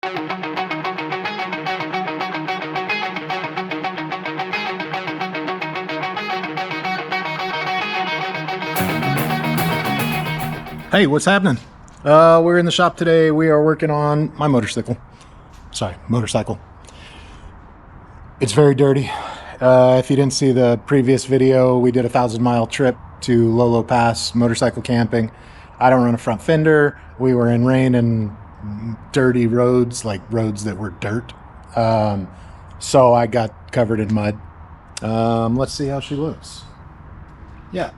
Hey, what's happening? We're in the shop today. We are working on my motorcycle. It's very dirty. If you didn't see the previous video, we did a 1,000-mile trip to Lolo Pass motorcycle camping. I don't run a front fender. We were in rain and dirty roads, like roads that were dirt. So I got covered in mud. Let's see how she looks. Yeah,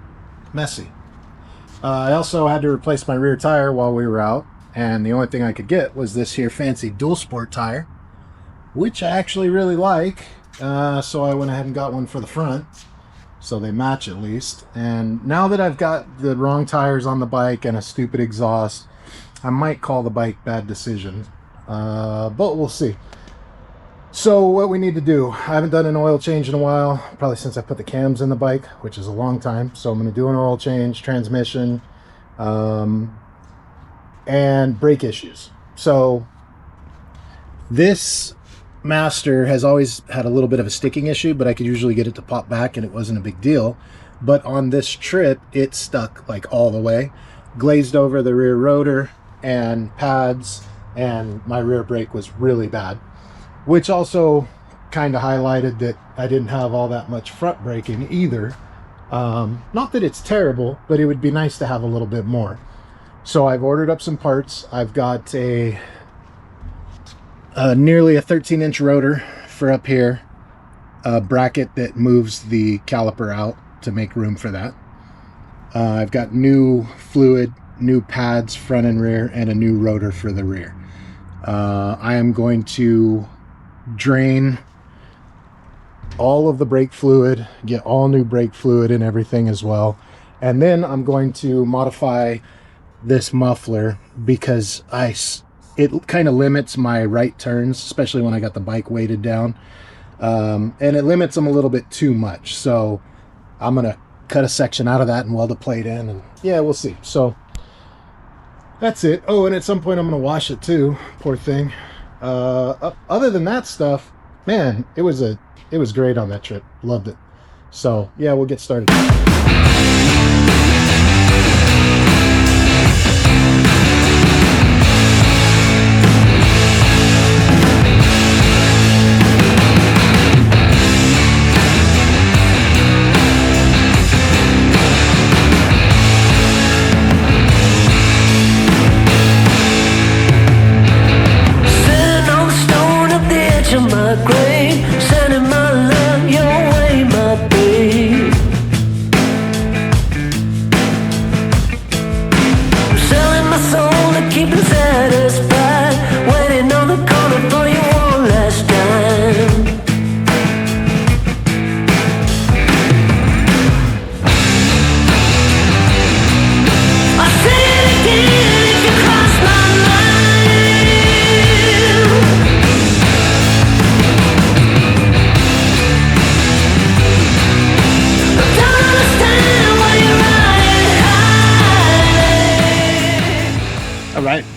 messy. I also had to replace my rear tire while we were out, and the only thing I could get was this here fancy dual sport tire, which I actually really like. So I went ahead and got one for the front, so they match at least. And now that I've got the wrong tires on the bike and a stupid exhaust, I might call the bike bad decision, but we'll see. So what we need to do, I haven't done an oil change in a while, probably since I put the cams in the bike, which is a long time. So I'm going to do an oil change, transmission, and brake issues. So this Master has always had a little bit of a sticking issue, but I could usually get it to pop back and it wasn't a big deal. But on this trip, it stuck like all the way, glazed over the rear rotor and pads, and my rear brake was really bad. Which also kind of highlighted that I didn't have all that much front braking either. Not that it's terrible, but it would be nice to have a little bit more. So I've ordered up some parts. I've got a nearly a 13-inch rotor for up here, a bracket that moves the caliper out to make room for that. I've got new fluid, new pads front and rear, and a new rotor for the rear. I am going to drain all of the brake fluid, get all new brake fluid and everything as well. And then I'm going to modify this muffler because it kind of limits my right turns, especially when I got the bike weighted down. And it limits them a little bit too much. So I'm going to cut a section out of that and weld a plate in, and yeah, we'll see. So that's it. Oh, and at some point I'm going to wash it too. Poor thing. Other than that stuff, man, it was great on that trip. Loved it. So yeah, we'll get started.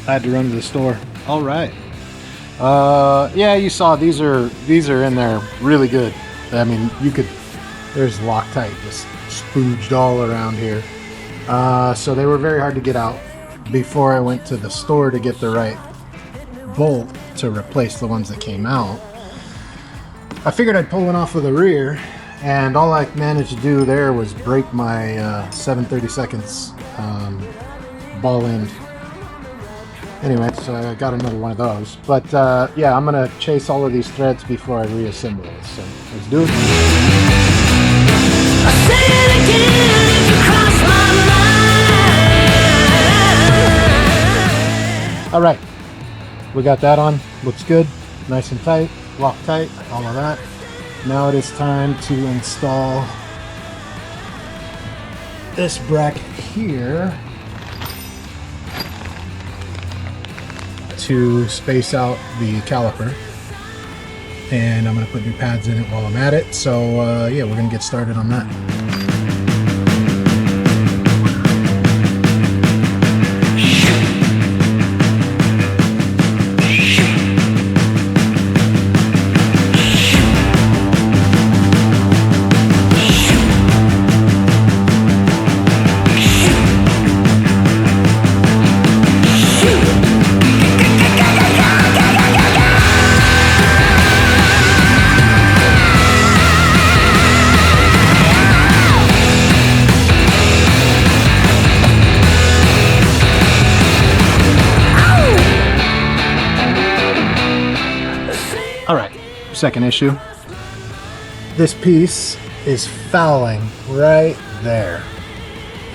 I had to run to the store. All right. Yeah, you saw these are in there really good. I mean, there's Loctite just spooged all around here. So they were very hard to get out before I went to the store to get the right bolt to replace the ones that came out. I figured I'd pull one off of the rear, and all I managed to do there was break my 7/32 ball end. Anyway, so I got another one of those. But yeah, I'm gonna chase all of these threads before I reassemble it. So let's do it. I say it again, if you cross my mind. All right, we got that on. Looks good, nice and tight, lock tight, all of that. Now it is time to install this bracket here to space out the caliper, and I'm going to put new pads in it while I'm at it. So yeah, we're going to get started on that. All right, second issue. This piece is fouling right there,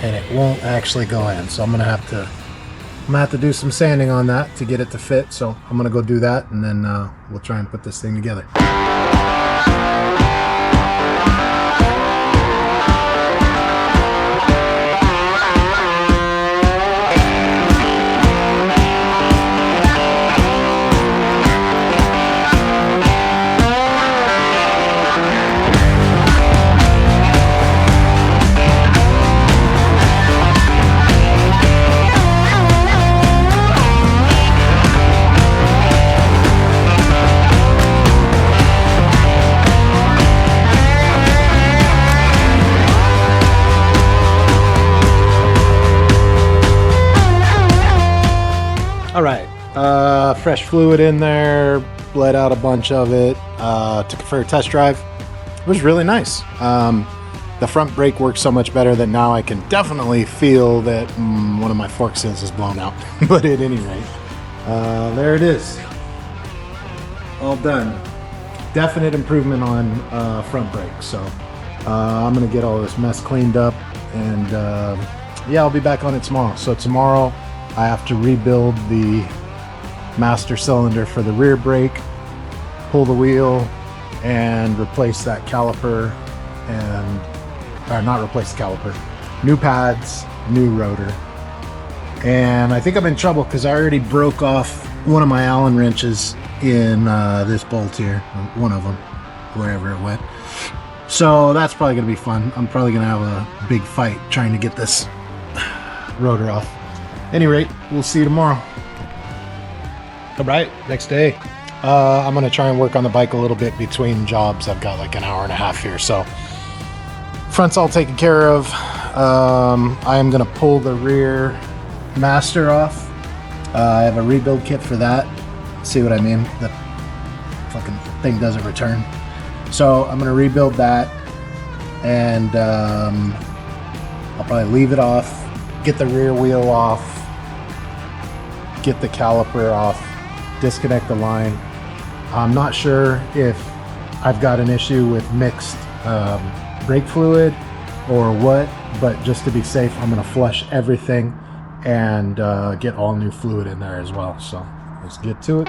and it won't actually go in. So I'm gonna have to do some sanding on that to get it to fit. So I'm gonna go do that, and then we'll try and put this thing together. All right, fresh fluid in there, bled out a bunch of it, took it for a test drive. It was really nice. The front brake works so much better that now I can definitely feel that one of my fork seals is blown out. But at any rate, there it is. All done. Definite improvement on front brakes. So I'm gonna get all this mess cleaned up, and yeah, I'll be back on it tomorrow. So tomorrow I have to rebuild the master cylinder for the rear brake, pull the wheel, and replace that caliper, or not replace the caliper, new pads, new rotor. And I think I'm in trouble because I already broke off one of my Allen wrenches in this bolt here, one of them, wherever it went. So that's probably gonna be fun. I'm probably gonna have a big fight trying to get this rotor off. Any rate, we'll see you tomorrow. All right, next day. I'm gonna try and work on the bike a little bit between jobs. I've got like an hour and a half here, so front's all taken care of. I am gonna pull the rear master off. I have a rebuild kit for that. See what I mean? The fucking thing doesn't return. So I'm gonna rebuild that, and I'll probably leave it off, get the rear wheel off, get the caliper off, disconnect the line. I'm not sure if I've got an issue with mixed brake fluid or what, but just to be safe, I'm gonna flush everything and get all new fluid in there as well. So let's get to it.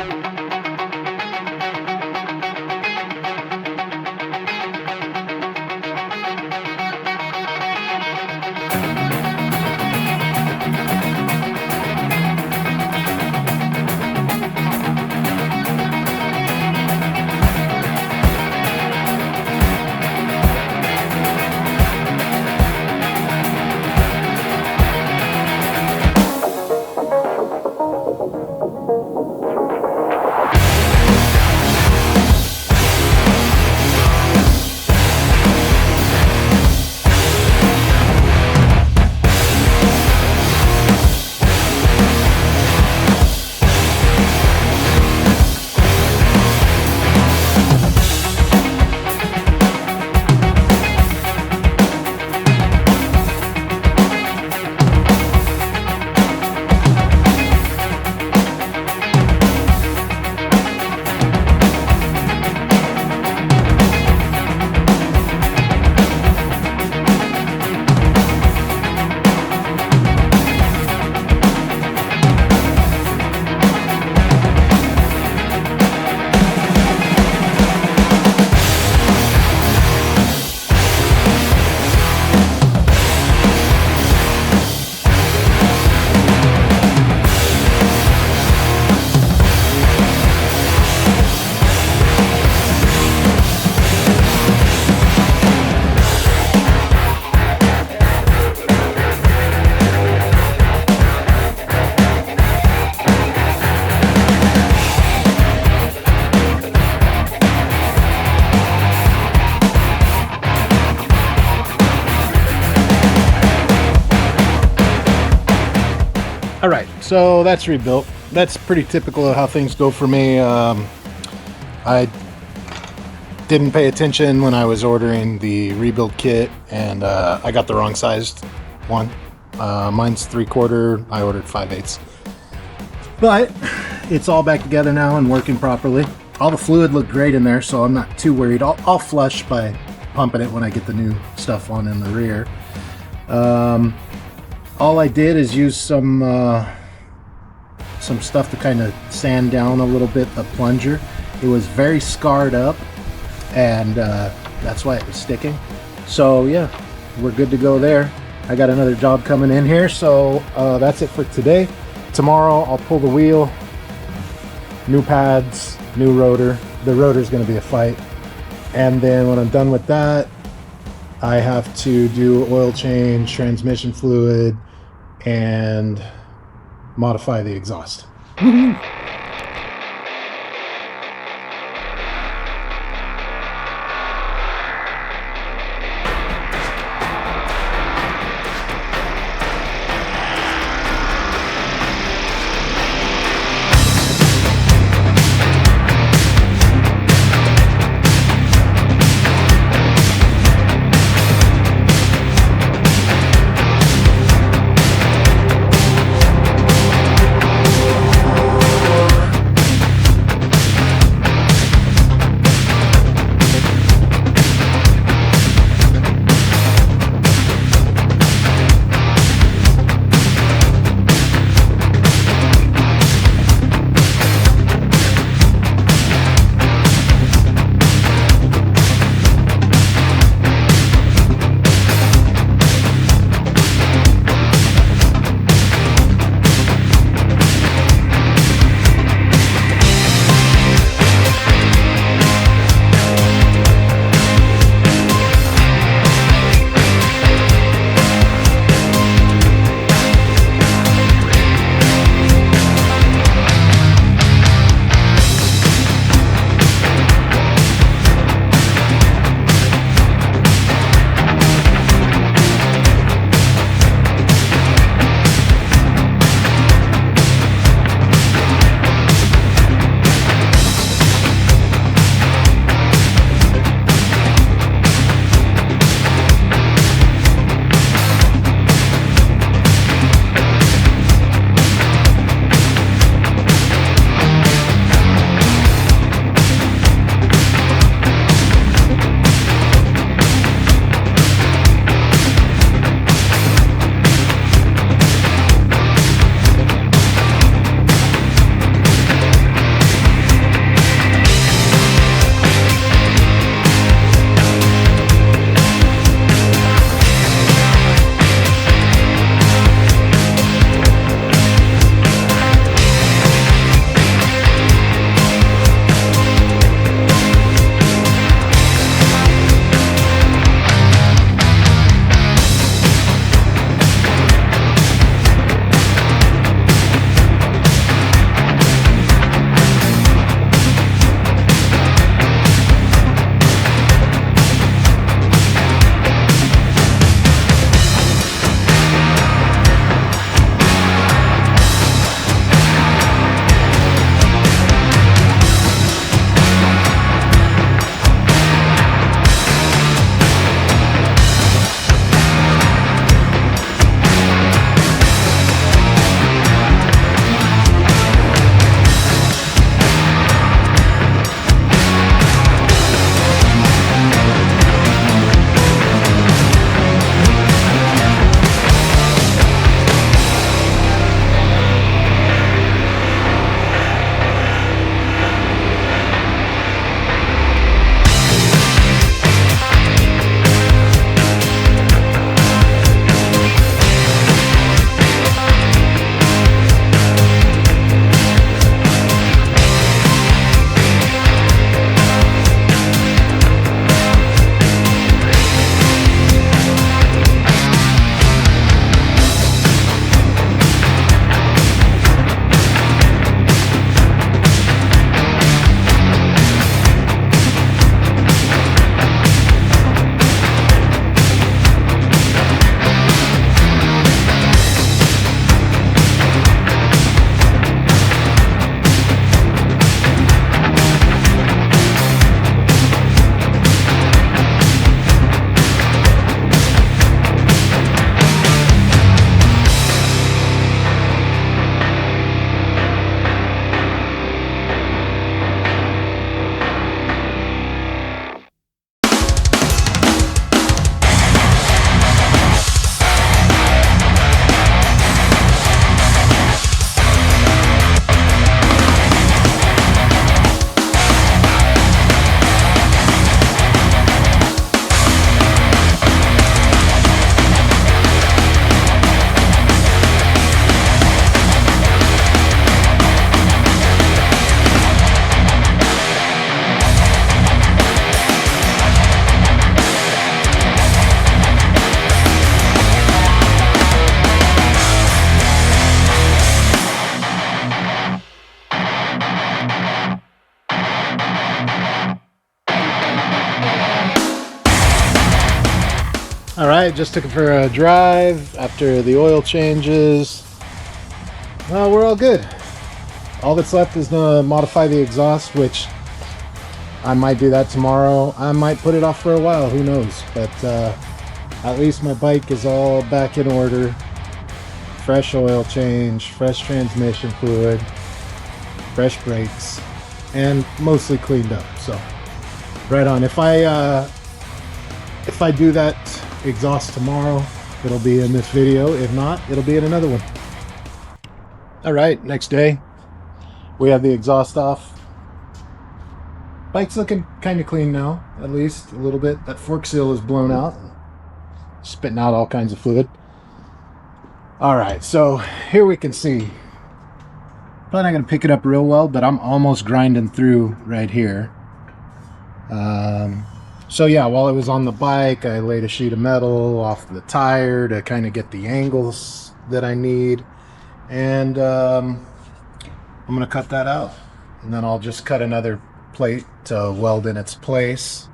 All right, so that's rebuilt. That's pretty typical of how things go for me. I didn't pay attention when I was ordering the rebuild kit, and I got the wrong sized one. Mine's 3/4, I ordered 5/8. But it's all back together now and working properly. all the fluid looked great in there, so I'm not too worried. I'll flush by pumping it when I get the new stuff on in the rear. All I did is use some stuff to kind of sand down a little bit the plunger. It was very scarred up, and that's why it was sticking. So yeah, we're good to go there. I got another job coming in here, so that's it for today. Tomorrow I'll pull the wheel, new pads, new rotor. The rotor's going to be a fight. And then when I'm done with that, I have to do oil change, transmission fluid, and modify the exhaust. All right, just took it for a drive after the oil changes. Well, we're all good. All that's left is to modify the exhaust, which I might do that tomorrow. I might put it off for a while, who knows. But at least my bike is all back in order. Fresh oil change, fresh transmission fluid, fresh brakes, and mostly cleaned up. So right on. If I do that exhaust tomorrow, it'll be in this video. If not, it'll be in another one. All right, next day we have the exhaust off. Bike's looking kind of clean now, at least a little bit. That fork seal is blown out, spitting out all kinds of fluid. All right, so here we can see, probably not gonna pick it up real well, but I'm almost grinding through right here. So yeah, while it was on the bike, I laid a sheet of metal off the tire to kind of get the angles that I need. And I'm gonna cut that out. And then I'll just cut another plate to weld in its place,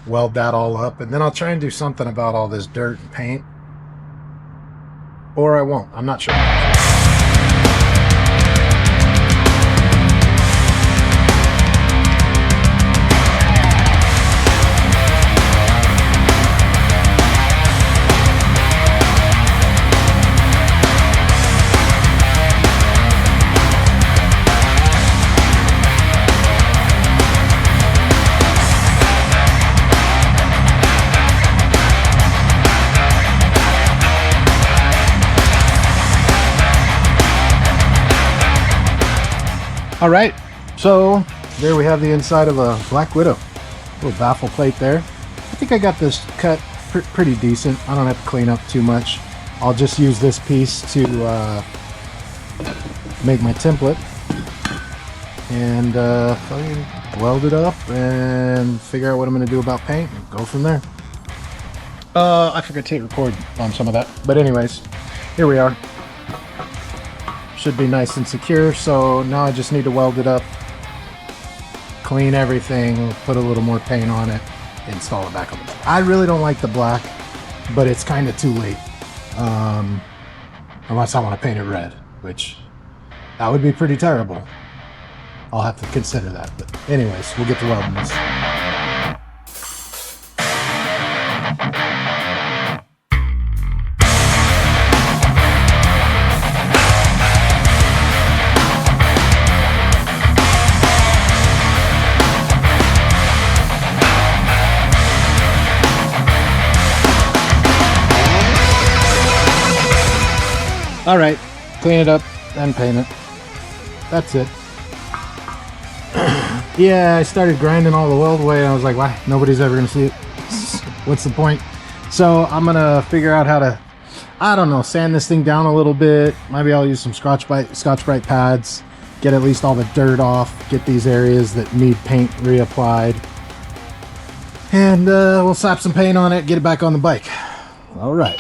weld that all up, and then I'll try and do something about all this dirt and paint. Or I won't, I'm not sure. All right, so there we have the inside of a Black Widow. Little baffle plate there. I think I got this cut pretty decent. I don't have to clean up too much. I'll just use this piece to make my template and weld it up and figure out what I'm going to do about paint and go from there. I forgot to hit record on some of that, but anyways, here we are. Should be nice and secure, so now I just need to weld it up, clean everything, put a little more paint on it, install it back on the bike. I really don't like the black, but it's kind of too late, unless I want to paint it red, which that would be pretty terrible. I'll have to consider that, but anyways, we'll get to welding this. All right, clean it up and paint it. That's it. Yeah, I started grinding all the weld away and I was like, why? Nobody's ever gonna see it. What's the point? So I'm gonna figure out how to, I don't know, sand this thing down a little bit. Maybe I'll use some Scotch-Brite pads, get at least all the dirt off, get these areas that need paint reapplied. And we'll slap some paint on it, get it back on the bike. All right.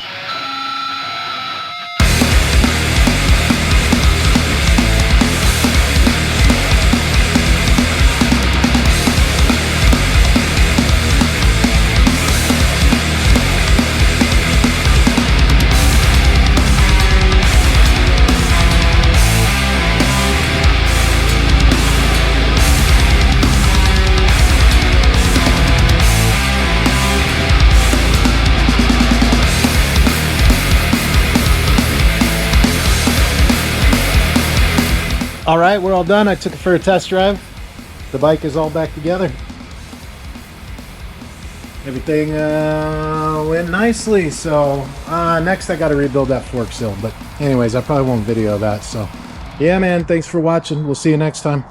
All right, we're all done. I took it for a test drive. The bike is all back together. Everything went nicely. So next I got to rebuild that fork seal. But anyways, I probably won't video that. So yeah, man, thanks for watching. We'll see you next time.